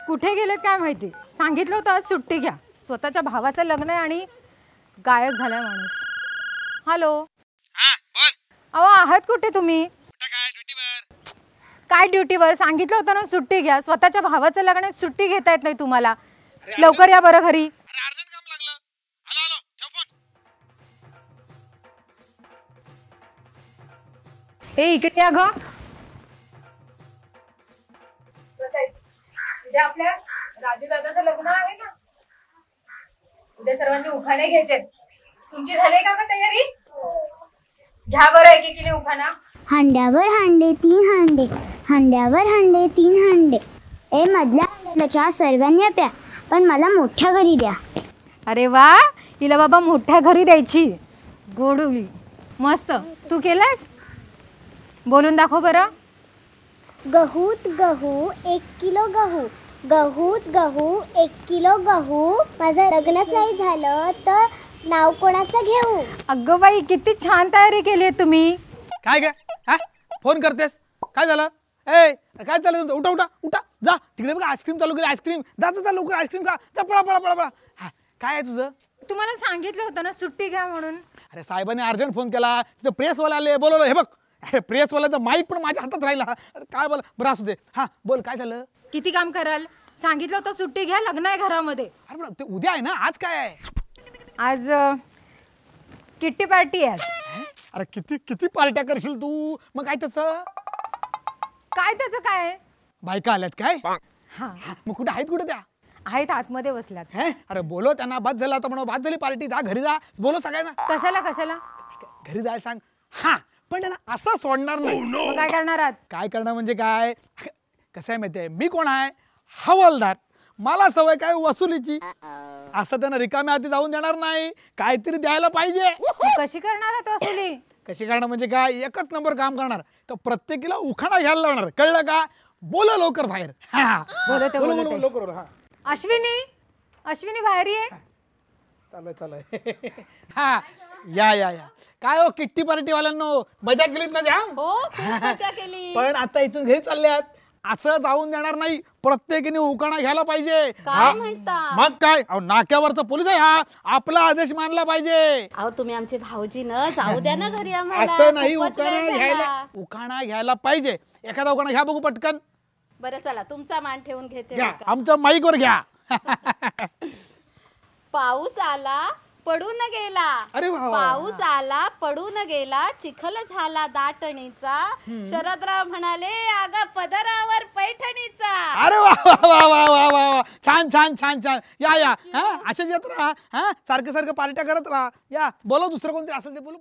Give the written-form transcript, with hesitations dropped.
कुठे गेलेत काय माहिती. सांगितलं होतं आज सुट्टी घ्या. स्वतःच्या भावाचं लग्न आहे आणि गायब झालाय माणूस. हॅलो. हा बोल. अहो आहात कुठे तुम्ही? कुठं काय ड्युटीवर? काय ड्युटीवर? सांगितलं होतं ना सुट्टी घ्या. स्वतःच्या भावाचं लग्न आहे, सुट्टी घेता येत नाही तुम्हाला. लवकर या बरं घरी. अरे अर्जंट काम लागलं. हॅलो हॅलो ठेव फोन. हे इकडे या ग. उद्या आपल्या राजू दादाचं लग्न आहे ना. उद्या सर्वांनी उखाणे घ्यायचे. तुमची झाली का तयारी? घ्या बरं एक किलो उखाणा. हांड्यावर हांडे तीन हांडे, हांड्यावर हांडे तीन हांडे. ए मधल्या हांड्याच्या सर्वांनी प्या, पण मला मोठ्या घरी द्या. अरे वा, हिला बाबा मोठ्या घरी द्यायची. गोडुली मस्त. तू केलंस? बोलून दाखव बरं. गहूत गहू 1 किलो गहू, गहूत गहू 1 किलो गहू. माझं लग्नच नाही झालं तर नाव कोणाचं घेऊ? अगं बाई, किती छान तयारी केली आहे तुम्ही. काय काय हा फोन करतेस? काय झालं? ए काय चाललं तुमचं? उठा उठा उठा जा तिकडे बघा. आईस्क्रीम चालू केली. आईस्क्रीम जा जा लवकर आईस्क्रीम खा. जा पळा पळा पळा पळा. हा काय आहे तुझं? तुम्हाला सांगितलं होतं ना सुट्टी घ्या म्हणून. अरे साहेबांनी अर्जंट फोन केला. तिथं प्रेसवाले आले, बोलवलं. हे बघ अरे प्रेसवाल्याचा माईक पण माझ्या हातात राहिला. अरे काय बोला बरं असू दे. हा बोल काय झालं? किती काम कराल? सांगितलं होतं सुट्टी घ्या, लग्न आहे घरामध्ये. अरे पण ते उद्या आहे ना, आज काय आहे? आज किट्टी पार्टी आहे. अरे किती किती पार्ट्या करशील तू? मग काय त्याचं? काय त्याचं काय? बायका आल्यात काय? हा मग कुठे आहेत? कुठे त्या आहेत आतमध्ये बसल्यात. हे अरे बोलो त्यांना. बाद झाला आता म्हणून बाद झाली पार्टी. जा घरी जा. बोलो सगळ्यांना. कशाला कशाला? घरी जायला सांग. हा पण त्यांना असं सोडणार नाही. मग काय करणार आहात? काय करणार म्हणजे काय? कसं आहे माहितीये, मी कोण आहे? हवालदार. मला सवय काय वसुलीची. असं त्यांना रिकाम्या हाती जाऊन देणार नाही. काहीतरी द्यायला पाहिजे. मग कशी करणार आहात वसुली? कशी करणार म्हणजे काय? एकच नंबर काम करणार. तर प्रत्येकीला उखाणा घ्यायला लावणार. कळलं का? बोला लवकर बाहेर. हा बोलते बोलो, बोलते. बोलो, लवकर हा अश्विनी, अश्विनी बाहेर ये. चालय चालय. हा या या या. काय हो किट्टी पार्टी वाल्यांनो, मजा केलीत ना जाम? हो, खूप मजा केली. पण आता इथून घरी चालल्यात. असं जाऊन देणार नाही. प्रत्येकीने उखाणा घ्यायला पाहिजे. काय म्हणता? मग काय? अहो नाक्यावरचा पोलीस आहे हा. आपला आदेश मानला पाहिजे. अहो तुम्ही आमचे भाऊजी न जाऊ द्या ना घरी आम्हाला. असं नाही. खूपच उखाणा वेळ घ्यायला झाला. उखाणा घ्यायला पाहिजे. एखादा उखाणा घ्या बघू पटकन. बरं चला तुमचा मान ठेवून घेते. घ्या बरं का? आमच्या माईकवर घ्या. पाऊस आला पडून गेला. अरे वा वा. पाऊस आला पडून गेला, चिखल झाला दाटणीचा. शरदराव म्हणाले अगं पदरावर पैठणीचा. अरे वा वा वा वा वा वा वा. छान छान छान छान. या या. हा अशाच येत राहा. हा सारखं सारखं पार्ट्या करत राहा. या बोलव दुसरं कोणतरी असेल ते बोलू.